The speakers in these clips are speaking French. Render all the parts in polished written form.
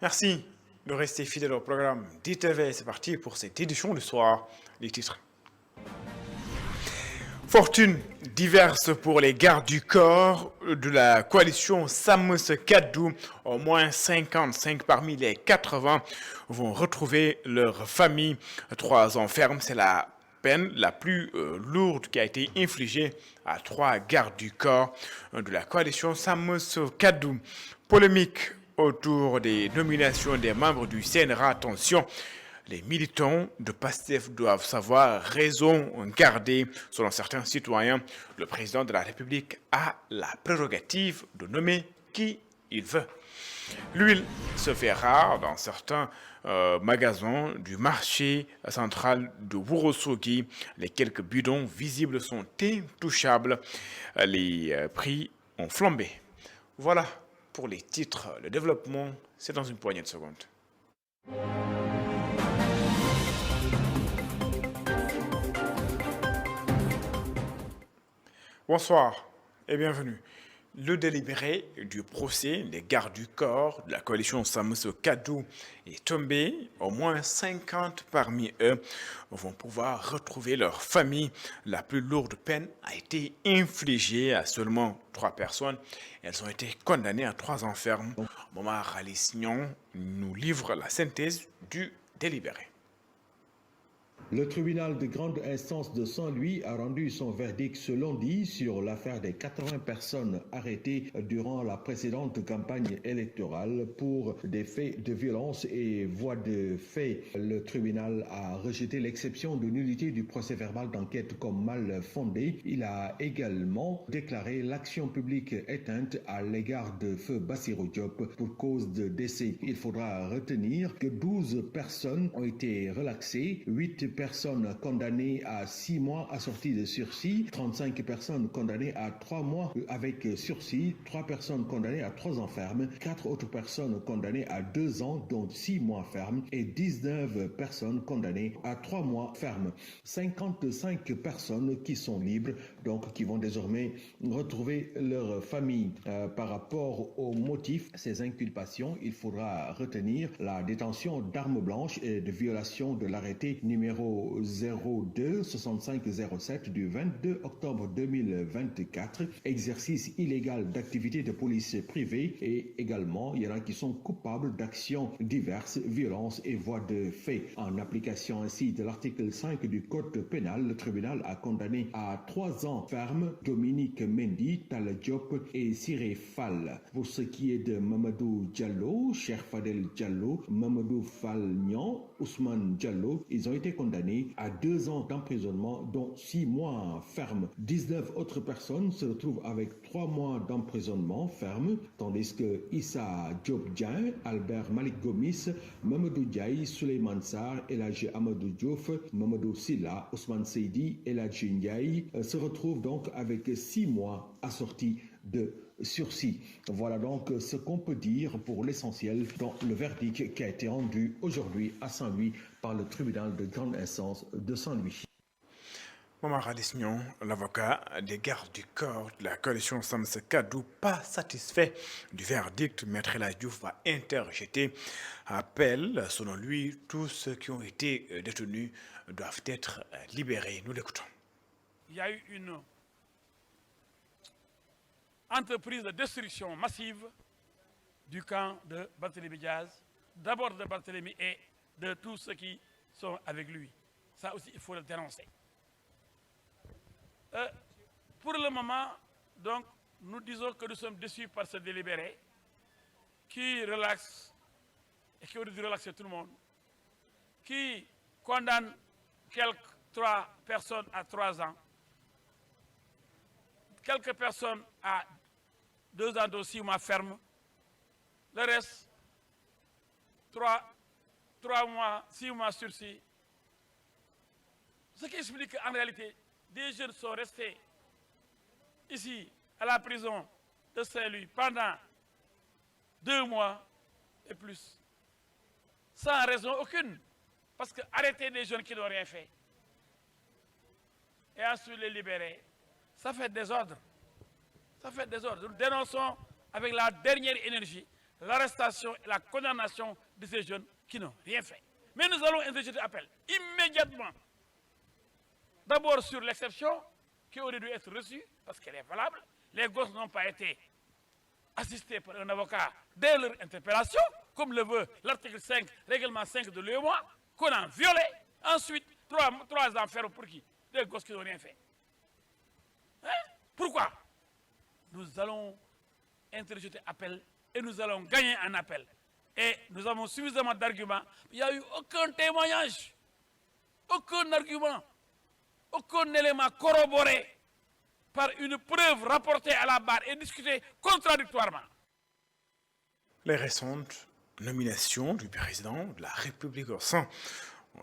Merci de rester fidèle au programme d'ITV. C'est parti pour cette édition du soir. Les titres. Fortune diverse pour les gardes du corps de la coalition Samus Kaddu. Au moins 55 parmi les 80 vont retrouver leur famille. 3 ans ferme, c'est la peine la plus lourde qui a été infligée à 3 gardes du corps de la coalition Samus Kaddu. Polémique autour des nominations des membres du CNRA. Attention, les militants de PASTEF doivent savoir raison garder. Selon certains citoyens, le président de la République a la prérogative de nommer qui il veut. L'huile se fait rare dans certains magasins du marché central de Wurosogi. Les quelques bidons visibles sont intouchables. Les prix ont flambé. Voilà pour les titres. Le développement, c'est dans une poignée de secondes. Bonsoir et bienvenue. Le délibéré du procès des gardes du corps de la coalition Samus Kaddu est tombé. Au moins 50 parmi eux vont pouvoir retrouver leur famille. La plus lourde peine a été infligée à seulement 3 personnes. Elles ont été condamnées à 3 ans ferme. Momar Ali Signon nous livre la synthèse du délibéré. Le tribunal de grande instance de Saint-Louis a rendu son verdict ce lundi sur l'affaire des 80 personnes arrêtées durant la précédente campagne électorale pour des faits de violence et voies de fait. Le tribunal a rejeté l'exception de nullité du procès verbal d'enquête comme mal fondé. Il a également déclaré l'action publique éteinte à l'égard de Feu Bassirou Diop pour cause de décès. Il faudra retenir que 12 personnes ont été relaxées, 8 personnes condamnées à 6 mois assorties de sursis, 35 personnes condamnées à 3 mois avec sursis, 3 personnes condamnées à 3 ans ferme, 4 autres personnes condamnées à 2 ans, dont 6 mois ferme, et 19 personnes condamnées à 3 mois ferme. 55 personnes qui sont libres, donc qui vont désormais retrouver leur famille. Par rapport aux motifs, ces inculpations, il faudra retenir la détention d'armes blanches et de violation de l'arrêté numéro 02-6507 du 22 octobre 2024, exercice illégal d'activités de police privée, et également il y en a qui sont coupables d'actions diverses, violences et voies de fait. En application ainsi de l'article 5 du Code pénal, le tribunal a condamné à 3 ans ferme Dominique Mendy, Talla Diop et Siré Fall. Pour ce qui est de Mamadou Diallo, Cheikh Fadel Diallo, Mamadou Fall Nian, Ousmane Diallo, ils ont été condamnés à 2 ans d'emprisonnement, dont 6 mois ferme. 19 autres personnes se retrouvent avec 3 mois d'emprisonnement ferme, tandis que Issa Diop Dian, Albert Malik Gomis, Mamadou Diaye, Souleymane Sarr, Eladji Amadou Diouf, Mamadou Silla, Ousmane Seydi, Eladji Ndiaye se retrouvent donc avec 6 mois assortis de sursis. Voilà donc ce qu'on peut dire pour l'essentiel dans le verdict qui a été rendu aujourd'hui à Saint-Louis par le tribunal de grande instance de Saint-Louis. Momar Ali Signon, l'avocat des gardes du corps de la coalition Samus Kaddu, pas satisfait du verdict, Maître El Hadji Diouf va interjeter appel. Selon lui, tous ceux qui ont été détenus doivent être libérés. Nous l'écoutons. Il y a eu une entreprise de destruction massive du camp de Barthélémy Diaz, d'abord de Barthélémy et de tous ceux qui sont avec lui. Ça aussi, il faut le dénoncer. Pour le moment, donc, nous disons que nous sommes déçus par ce délibéré qui relaxe et qui aurait dû relaxer tout le monde, qui condamne quelques 3 personnes à 3 ans, quelques personnes à 2 ans de 6 mois ferme, le reste, 3 mois, 6 mois sursis. Ce qui explique qu'en réalité, des jeunes sont restés ici à la prison de Saint-Louis pendant 2 mois et plus, sans raison aucune. Parce que arrêter des jeunes qui n'ont rien fait et ensuite les libérer, ça fait désordre. Ça fait désordre. Nous dénonçons avec la dernière énergie l'arrestation et la condamnation de ces jeunes qui n'ont rien fait. Mais nous allons interjeter appel immédiatement. D'abord sur l'exception qui aurait dû être reçue parce qu'elle est valable. Les gosses n'ont pas été assistés par un avocat dès leur interpellation, comme le veut l'article 5, règlement 5 de l'UEMOA, qu'on a violé. Ensuite, 3 ans ferme pour qui? Des gosses qui n'ont rien fait. Hein? Pourquoi? Nous allons interjeter appel et nous allons gagner un appel. Et nous avons suffisamment d'arguments. Il n'y a eu aucun témoignage, aucun argument, aucun élément corroboré par une preuve rapportée à la barre et discutée contradictoirement. Les récentes nominations du président de la République au sein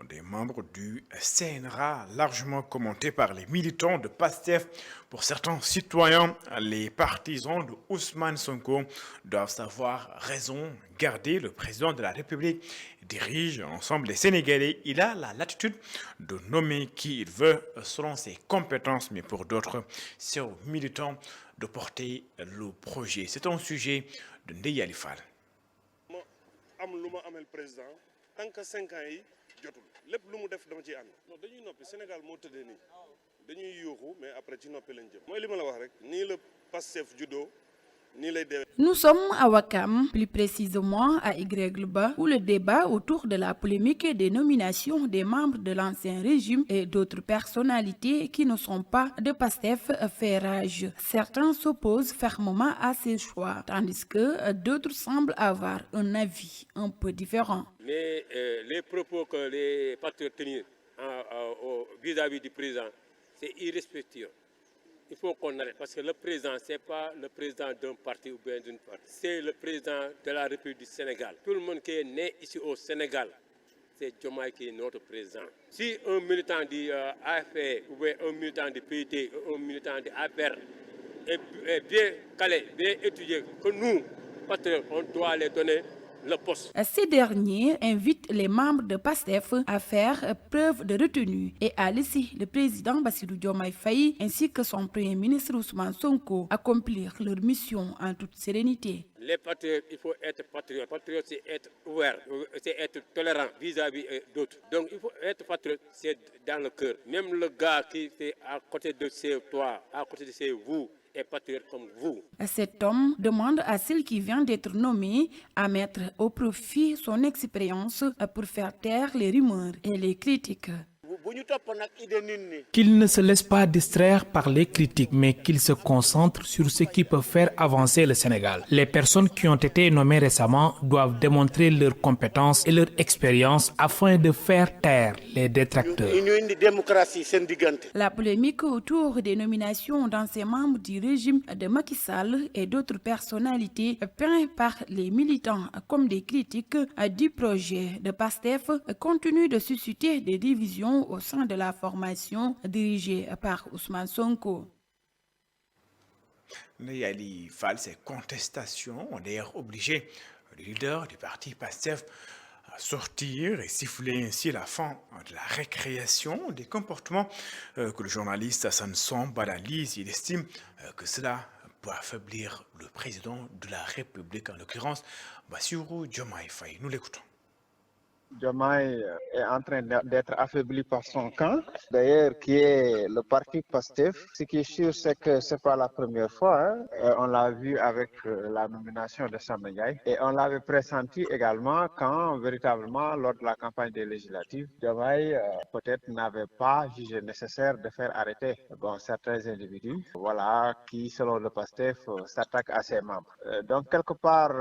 des membres du CNRA, largement commentées par les militants de PASTEF. Pour certains citoyens, les partisans de Ousmane Sonko doivent savoir raison garder. Le président de la République dirige l'ensemble des Sénégalais. Il a la latitude de nommer qui il veut selon ses compétences, mais pour d'autres, c'est aux militants de porter le projet. C'est un sujet de Ndeye Ali Fall. Président tant que 5 ans yi jotul lépp lu mu def dama ciy ànd non dañuy noppi Sénégal moo tëddee nii dañuy yuuxu mais après ci noppi lañ jëm mooy li ma la wax rek nii la Pastef juddoo. Nous sommes à Ouakam, plus précisément à Y-Ba, où le débat autour de la polémique des nominations des membres de l'ancien régime et d'autres personnalités qui ne sont pas de PASTEF fait rage. Certains s'opposent fermement à ces choix, tandis que d'autres semblent avoir un avis un peu différent. Mais les propos que les patriotes tenus vis-à-vis du président, c'est irrespectueux. Il faut qu'on arrête parce que le président, ce n'est pas le président d'un parti ou bien d'une partie. C'est le président de la République du Sénégal. Tout le monde qui est né ici au Sénégal, c'est Diomaye qui est notre président. Si un militant de AFP ou bien un militant de PIT ou un militant de APR est bien calé, bien étudié, que nous, patriotes, on doit les donner le poste. Ces derniers invitent les membres de PASTEF à faire preuve de retenue et à laisser le président Bassirou Diomaye Faye ainsi que son premier ministre Ousmane Sonko accomplir leur mission en toute sérénité. Les patriotes, il faut être patriote. Patriote, c'est être ouvert, c'est être tolérant vis-à-vis d'autres. Donc il faut être patriote, c'est dans le cœur. Même le gars qui est à côté de ses toits, à côté de ses vous, est patriote comme vous. Cet homme demande à celle qui vient d'être nommée à mettre au profit son expérience pour faire taire les rumeurs et les critiques. Qu'il ne se laisse pas distraire par les critiques, mais qu'il se concentre sur ce qui peut faire avancer le Sénégal. Les personnes qui ont été nommées récemment doivent démontrer leurs compétences et leur expérience afin de faire taire les détracteurs. La polémique autour des nominations d'anciens membres du régime de Macky Sall et d'autres personnalités peintes par les militants comme des critiques du projet de PASTEF continue de susciter des divisions au sein de la formation dirigée par Ousmane Sonko. Ndeye Ali Fall, ces contestations ont d'ailleurs obligé le leader du parti PASTEF à sortir et siffler ainsi la fin de la récréation des comportements que le journaliste Hassan Somb analyse. Il estime que cela peut affaiblir le président de la République, en l'occurrence Bassirou Diomaye Faye. Nous l'écoutons. Diomaye est en train d'être affaibli par son camp, d'ailleurs qui est le parti PASTEF. Ce qui est sûr, c'est que ce n'est pas la première fois. On l'a vu avec la nomination de Sam Ndiaye et on l'avait pressenti également quand, véritablement, lors de la campagne des législatives, Diomaye peut-être n'avait pas jugé nécessaire de faire arrêter certains individus qui, selon le PASTEF, s'attaquent à ses membres. Donc, quelque part,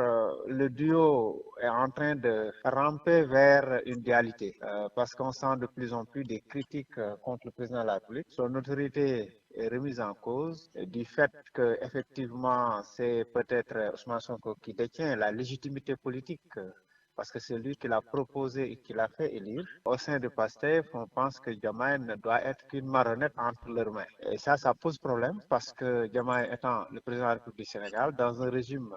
le duo est en train de ramper vers une dualité, parce qu'on sent de plus en plus des critiques contre le président de la République. Son autorité est remise en cause du fait que effectivement c'est peut-être Ousmane Sonko qui détient la légitimité politique, parce que c'est lui qui l'a proposé et qui l'a fait élire. Au sein de PASTEF, on pense que Diomaye ne doit être qu'une marionnette entre leurs mains. Et ça pose problème, parce que Diomaye étant le président de la République du Sénégal, dans un régime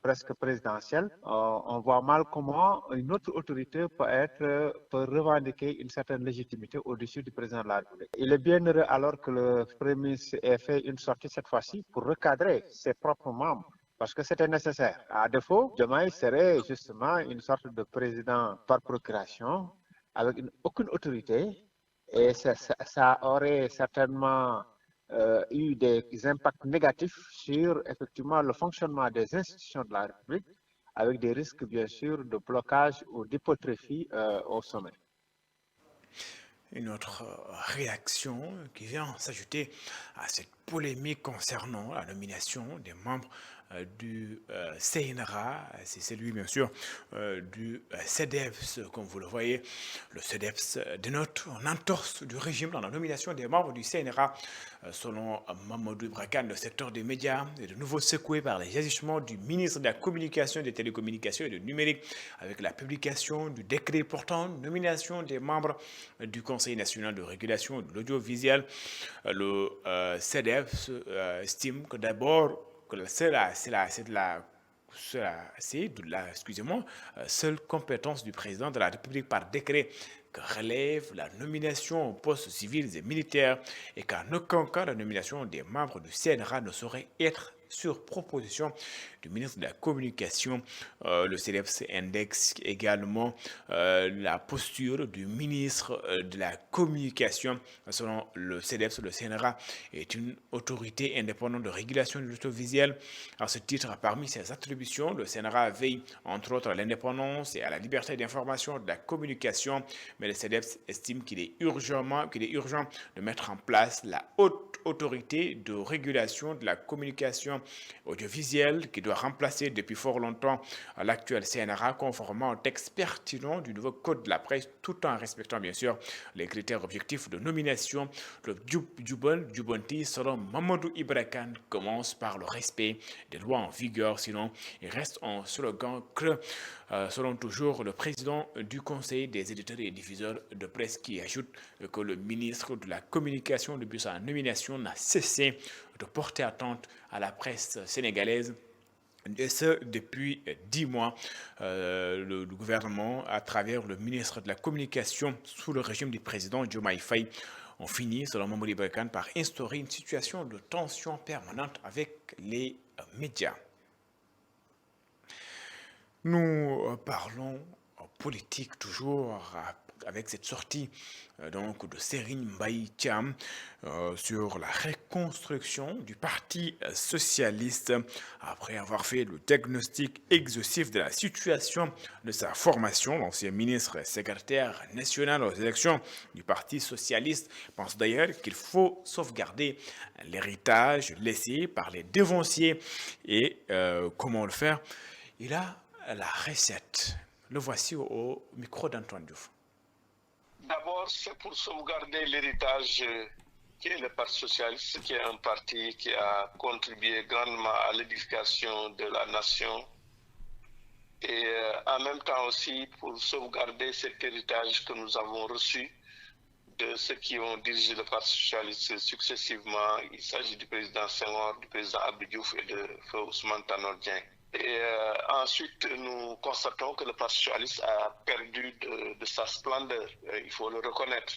presque présidentielle, on voit mal comment une autre autorité peut revendiquer une certaine légitimité au-dessus du président de la République. Il est bien heureux alors que le Premier ministre ait fait une sortie cette fois-ci pour recadrer ses propres membres parce que c'était nécessaire. À défaut, Diomaye serait justement une sorte de président par procuration, avec aucune autorité, et ça aurait certainement eu des impacts négatifs sur effectivement le fonctionnement des institutions de la République, avec des risques bien sûr de blocage ou d'hypotrophie au sommet. Une autre réaction qui vient s'ajouter à cette polémique concernant la nomination des membres du CNRA, c'est celui bien sûr du CEDEPS, comme vous le voyez. Le CEDEPS dénote une entorse du régime dans la nomination des membres du CNRA. Selon Mamadou Ibra Kane, le secteur des médias est de nouveau secoué par les agissements du ministre de la Communication, des Télécommunications et du Numérique, avec la publication du décret portant nomination des membres du Conseil national de régulation de l'audiovisuel. Le CEDEPS estime que d'abord que c'est la seule compétence du président de la République par décret que relève la nomination aux postes civils et militaires et qu'en aucun cas la nomination des membres du CNRA ne saurait être sur proposition du ministre de la Communication. Le CEDEPS indexe également la posture du ministre de la Communication. Selon le CEDEPS, le CNRA est une autorité indépendante de régulation de l'audiovisuel. À ce titre, parmi ses attributions, le CNRA veille entre autres à l'indépendance et à la liberté d'information de la communication, mais le CEDEPS estime qu'il est urgent de mettre en place la haute autorité de régulation de la communication audiovisuelle qui doit remplacer depuis fort longtemps l'actuel CNRA conformément au texte pertinent du nouveau code de la presse, tout en respectant bien sûr les critères objectifs de nomination. Le Djubonti, selon Mamadou Ibra Kane, commence par le respect des lois en vigueur, sinon il reste un slogan que, selon toujours le président du Conseil des éditeurs et diffuseurs de presse, qui ajoute que le ministre de la Communication, depuis sa nomination, n'a cessé de porter atteinte à la presse sénégalaise. Et ce, depuis 10 mois, le gouvernement, à travers le ministre de la Communication, sous le régime du président Diomaye Faye, ont fini, selon Mamadou Ibra Kane, par instaurer une situation de tension permanente avec les médias. Nous parlons politique toujours avec cette sortie donc de Serigne Mbaye Thiam sur la reconstruction du Parti socialiste après avoir fait le diagnostic exhaustif de la situation de sa formation. L'ancien ministre et secrétaire national aux élections du Parti socialiste pense d'ailleurs qu'il faut sauvegarder l'héritage laissé par les devanciers. Et comment le faire? Il a la recette. Le voici au micro d'Antoine Diouf. D'abord, c'est pour sauvegarder l'héritage qui est le Parti socialiste, qui est un parti qui a contribué grandement à l'édification de la nation. Et en même temps aussi pour sauvegarder cet héritage que nous avons reçu de ceux qui ont dirigé le Parti socialiste successivement. Il s'agit du président Senghor, du président Abdou Diouf et de Feu Ousmane Tanor Dieng. Et ensuite, nous constatons que le Parti socialiste a perdu de sa splendeur, il faut le reconnaître.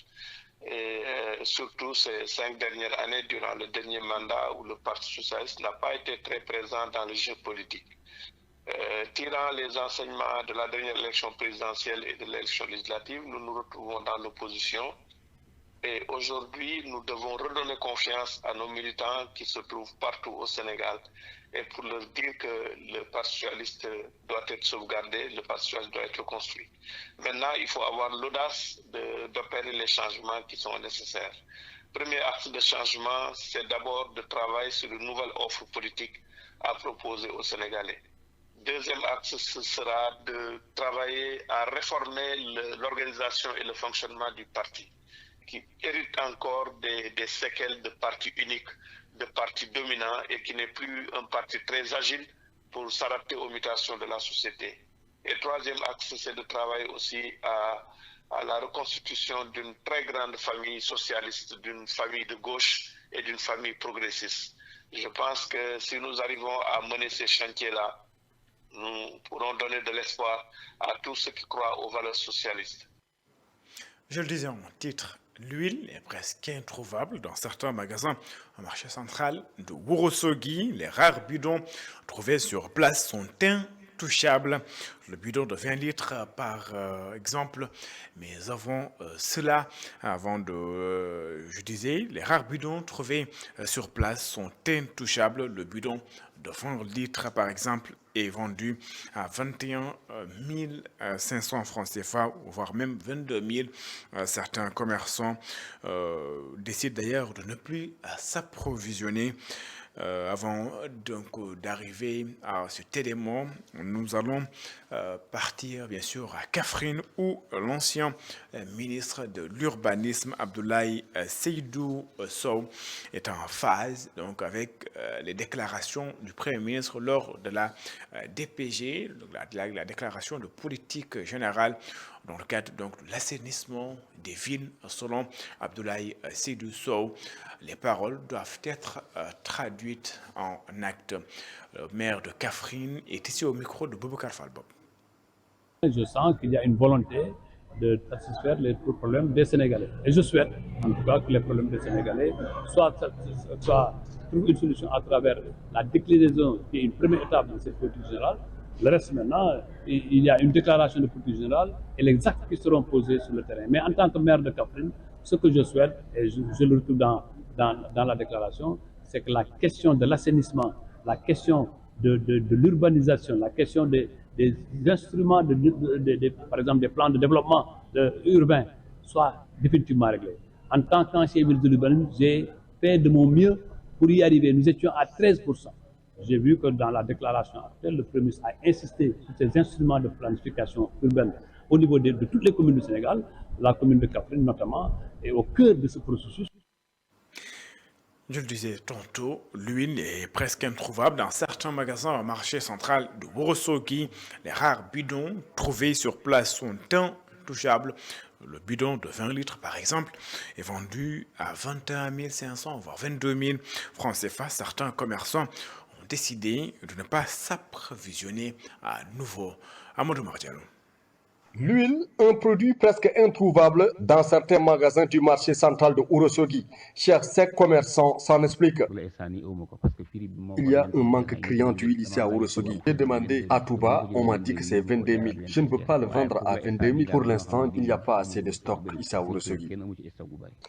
Et surtout ces 5 dernières années, durant le dernier mandat, où le Parti socialiste n'a pas été très présent dans le jeu politique. Tirant les enseignements de la dernière élection présidentielle et de l'élection législative, nous nous retrouvons dans l'opposition. Et aujourd'hui, nous devons redonner confiance à nos militants qui se trouvent partout au Sénégal et pour leur dire que le Parti socialiste doit être sauvegardé, le Parti socialiste doit être construit. Maintenant, il faut avoir l'audace d'opérer les changements qui sont nécessaires. Premier axe de changement, c'est d'abord de travailler sur une nouvelle offre politique à proposer aux Sénégalais. Deuxième axe, ce sera de travailler à réformer l'organisation et le fonctionnement du parti, qui hérite encore des séquelles de parti unique, de parti dominant et qui n'est plus un parti très agile pour s'adapter aux mutations de la société. Et troisième axe, c'est de travailler aussi à la reconstitution d'une très grande famille socialiste, d'une famille de gauche et d'une famille progressiste. Je pense que si nous arrivons à mener ces chantiers-là, nous pourrons donner de l'espoir à tous ceux qui croient aux valeurs socialistes. Je le disais en titre, L'huile est presque introuvable dans certains magasins au marché central de Ourossogui. Les rares bidons trouvés sur place sont intouchables. Le bidon de 20 litres par exemple, mais avant cela, je disais, les rares bidons trouvés sur place sont intouchables. Le bidon de 20 litres par exemple est vendu à 21 500 francs CFA, voire même 22 000. Certains commerçants décident d'ailleurs de ne plus s'approvisionner. Avant donc d'arriver à cet élément, nous allons partir bien sûr à Kaffrine où l'ancien ministre de l'urbanisme Abdoulaye Seydou Sow est en phase donc avec les déclarations du Premier ministre lors de la DPG, la déclaration de politique générale dans le cadre donc de l'assainissement des villes. Selon Abdoulaye Seydou Sow, les paroles doivent être traduites en actes. Le maire de Kaffrine est ici au micro de Boubacar Falbob. Je sens qu'il y a une volonté de satisfaire les problèmes des Sénégalais. Et je souhaite, en tout cas, que les problèmes des Sénégalais trouvent une solution à travers la déclinaison qui est une première étape de cette politique générale. Le reste maintenant, il y a une déclaration de politique générale et les actes qui seront posés sur le terrain. Mais en tant que maire de Kaffrine, ce que je souhaite, et je le retrouve dans la déclaration, c'est que la question de l'assainissement, la question de l'urbanisation, la question des instruments, par exemple des plans de développement urbain, soit définitivement réglés. En tant qu'ancien ministre de l'urbanisme, j'ai fait de mon mieux pour y arriver. Nous étions à 13%. J'ai vu que dans la déclaration actuelle, le Premier ministre a insisté sur ces instruments de planification urbaine au niveau de toutes les communes du Sénégal. La commune de Kaffrine notamment est au cœur de ce processus. Je le disais tantôt, l'huile est presque introuvable dans certains magasins au marché central de Ourossogui. Les rares bidons trouvés sur place sont intouchables. Le bidon de 20 litres, par exemple, est vendu à 21 500, voire 22 000 francs CFA. Certains commerçants ont décidé de ne pas s'approvisionner à nouveau. Amadou Mardiallo. L'huile, un produit presque introuvable dans certains magasins du marché central de Ourossogui. Chers secs commerçants s'en expliquent. Il y a un manque criant d'huile ici à Ourossogui. J'ai demandé à Touba, on m'a dit que c'est 22 000. Je ne peux pas le vendre à 22 000. Pour l'instant, il n'y a pas assez de stock ici à Ourossogui.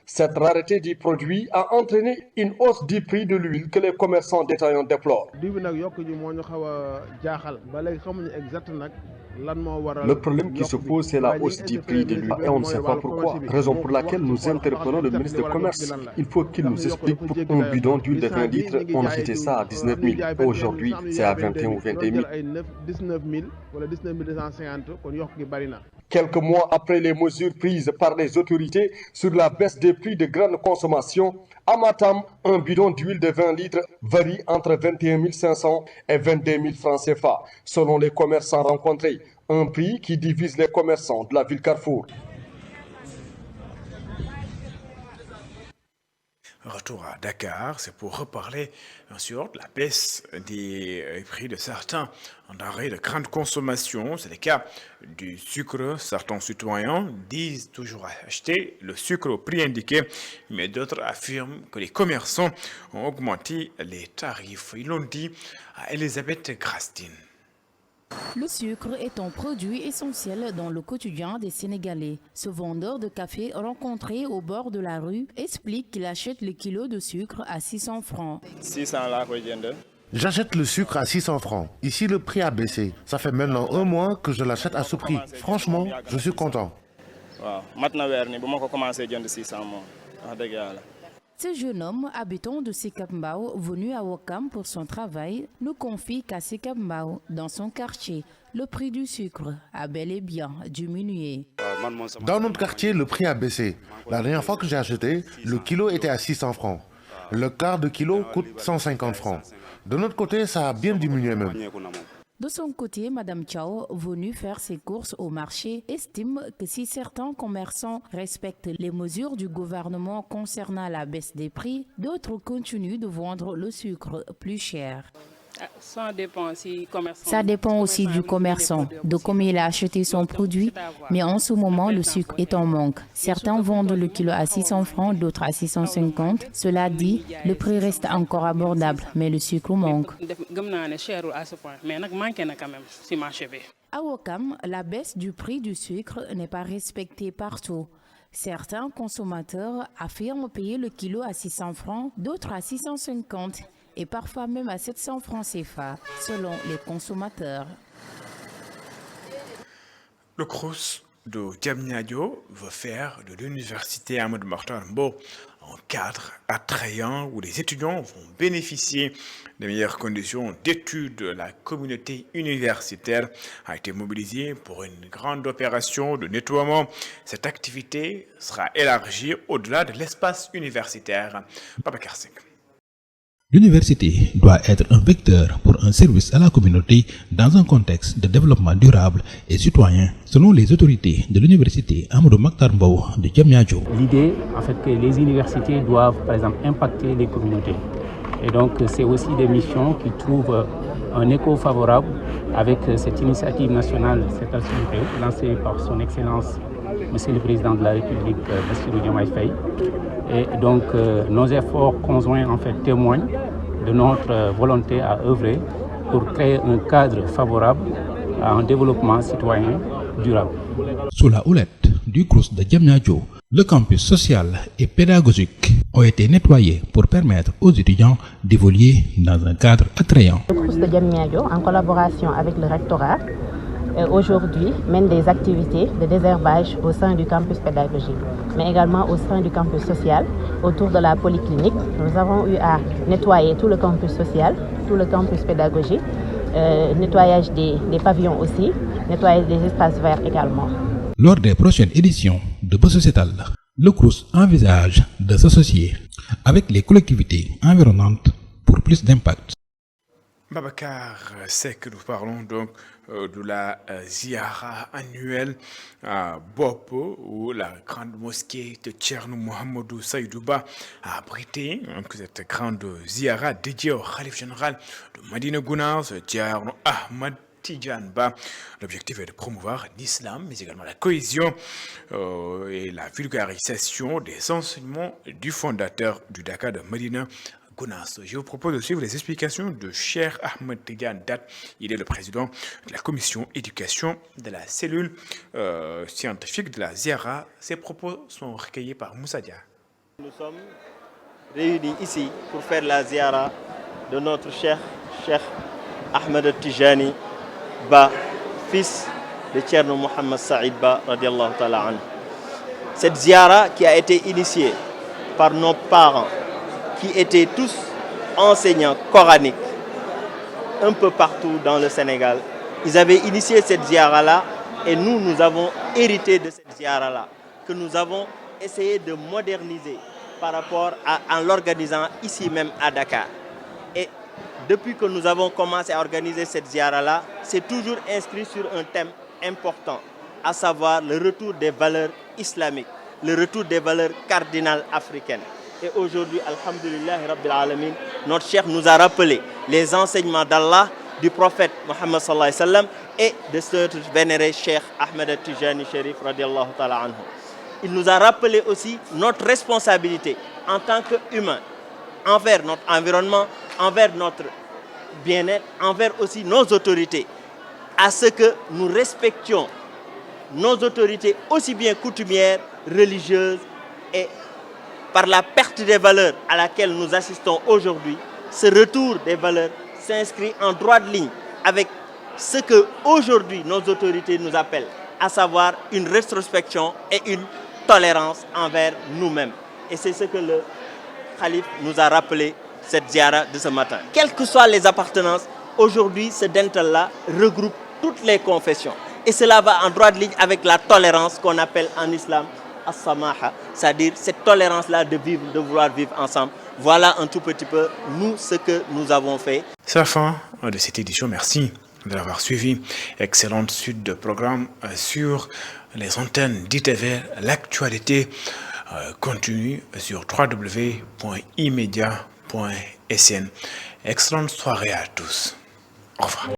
Cette rareté du produit a entraîné une hausse du prix de l'huile que les commerçants détaillants déplorent. Le problème qui se pose, c'est la hausse du prix de l'huile et on ne sait pas pourquoi. Raison pour laquelle nous interpellons le ministre du Commerce. Il faut qu'il nous explique pourquoi un bidon d'huile de 20 litres, on achetait ça à 19 000. Aujourd'hui, c'est à 21 ou 22 000. Quelques mois après les mesures prises par les autorités sur la baisse des prix de grande consommation, à Matam, un bidon d'huile de 20 litres varie entre 21 500 et 22 000 francs CFA, selon les commerçants rencontrés. Un prix qui divise les commerçants de la ville Carrefour. Retour à Dakar, c'est pour reparler bien sûr de la baisse des prix de certains denrées de grande consommation. C'est le cas du sucre. Certains citoyens disent toujours acheter le sucre au prix indiqué, mais d'autres affirment que les commerçants ont augmenté les tarifs. Ils l'ont dit à Elisabeth Grastine. Le sucre est un produit essentiel dans le quotidien des Sénégalais. Ce vendeur de café rencontré au bord de la rue explique qu'il achète le kilo de sucre à 600 francs. 600 là, j'achète le sucre à 600 francs. Ici, le prix a baissé. Ça fait maintenant un mois que je l'achète à ce prix. Franchement, je suis content. Ce jeune homme, habitant de Sicap Mbao, venu à Ouakam pour son travail, nous confie qu'à Sicap Mbao, dans son quartier, le prix du sucre a bel et bien diminué. Dans notre quartier, le prix a baissé. La dernière fois que j'ai acheté, le kilo était à 600 francs. Le quart de kilo coûte 150 francs. De notre côté, ça a bien diminué même. De son côté, Mme Chao, venue faire ses courses au marché, estime que si certains commerçants respectent les mesures du gouvernement concernant la baisse des prix, d'autres continuent de vendre le sucre plus cher. Ça dépend aussi du commerçant, de comment il a acheté son produit. Mais en ce moment, le sucre est en manque. Certains vendent le kilo à 600 francs, d'autres à 650. Cela dit, le prix reste encore abordable, mais le sucre manque. À Ouakam, la baisse du prix du sucre n'est pas respectée partout. Certains consommateurs affirment payer le kilo à 600 francs, d'autres à 650 et parfois même à 700 francs CFA, selon les consommateurs. Le CROUS de Diamniadio veut faire de l'université Amadou Mahtar Mbow un cadre attrayant où les étudiants vont bénéficier des meilleures conditions d'études. La communauté universitaire a été mobilisée pour une grande opération de nettoiement. Cette activité sera élargie au-delà de l'espace universitaire. Babacar Seck. L'université doit être un vecteur pour un service à la communauté dans un contexte de développement durable et citoyen, selon les autorités de l'université Amadou Mahtar Mbow de Diamniadio. L'idée, en fait, que les universités doivent, par exemple, impacter les communautés. Et donc, c'est aussi des missions qui trouvent un écho favorable avec cette initiative nationale, cette activité lancée par son Excellence, Monsieur le Président de la République, Bassirou Diomaye Faye. Et donc, nos efforts conjoints en fait témoignent de notre volonté à œuvrer pour créer un cadre favorable à un développement citoyen durable. Sous la houlette du CROUS de Diamniadio, le campus social et pédagogique ont été nettoyés pour permettre aux étudiants d'évoluer dans un cadre attrayant. Le CROUS de Diamniadio, en collaboration avec le rectorat, aujourd'hui mène des activités de désherbage au sein du campus pédagogique, mais également au sein du campus social, autour de la polyclinique. Nous avons eu à nettoyer tout le campus social, tout le campus pédagogique, nettoyage des pavillons aussi, nettoyage des espaces verts également. Lors des prochaines éditions de Bossociétal, le CROUS envisage de s'associer avec les collectivités environnantes pour plus d'impact. Babacar Seck, nous parlons donc de la Ziara annuelle à Bopo, où la grande mosquée de Thierno Mohamedou Saïdouba a abrité cette grande Ziara dédiée au Khalif général de Madina Gounass, Thierno Ahmad Tidiane Ba. L'objectif est de promouvoir l'islam, mais également la cohésion et la vulgarisation des enseignements du fondateur du Dakar de Madina Gounass. Je vous propose de suivre les explications de Cheikh Ahmed Tidiane Dat. Il est le président de la commission éducation de la cellule scientifique de la Ziara. Ses propos sont recueillis par Moussa Dia. Nous sommes réunis ici pour faire la Ziara de notre Cheikh Ahmed Tijani Ba, fils de Thierno Mohamed Saïd Ba, radiallahu ta'ala anhu. Cette Ziara qui a été initiée par nos parents, qui étaient tous enseignants coraniques un peu partout dans le Sénégal. Ils avaient initié cette ziara-là et nous avons hérité de cette ziara-là, que nous avons essayé de moderniser par rapport en l'organisant ici même à Dakar. Et depuis que nous avons commencé à organiser cette ziara-là, c'est toujours inscrit sur un thème important, à savoir le retour des valeurs islamiques, le retour des valeurs cardinales africaines. Et aujourd'hui, alhamdulillah, Rabbil Alamin, notre cheikh nous a rappelé les enseignements d'Allah, du prophète Mohammed sallallahu alayhi wa sallam et de ce vénéré cheikh Ahmed Tijani Sherif radiallahu ta'ala anhu. Il nous a rappelé aussi notre responsabilité en tant qu'humains envers notre environnement, envers notre bien-être, envers aussi nos autorités, à ce que nous respections nos autorités aussi bien coutumières, religieuses et par la perte des valeurs à laquelle nous assistons aujourd'hui. Ce retour des valeurs s'inscrit en droite ligne avec ce que aujourd'hui nos autorités nous appellent, à savoir une rétrospection et une tolérance envers nous-mêmes. Et c'est ce que le Khalif nous a rappelé cette ziara de ce matin. Quelles que soient les appartenances, aujourd'hui ce dental-là regroupe toutes les confessions. Et cela va en droite ligne avec la tolérance qu'on appelle en islam as-samaha, c'est-à-dire cette tolérance-là de vivre, de vouloir vivre ensemble. Voilà un tout petit peu, nous, ce que nous avons fait. C'est la fin de cette édition. Merci de l'avoir suivi. Excellente suite de programmes sur les antennes d'ITV. L'actualité continue sur www.imedia.sn. Excellente soirée à tous. Au revoir.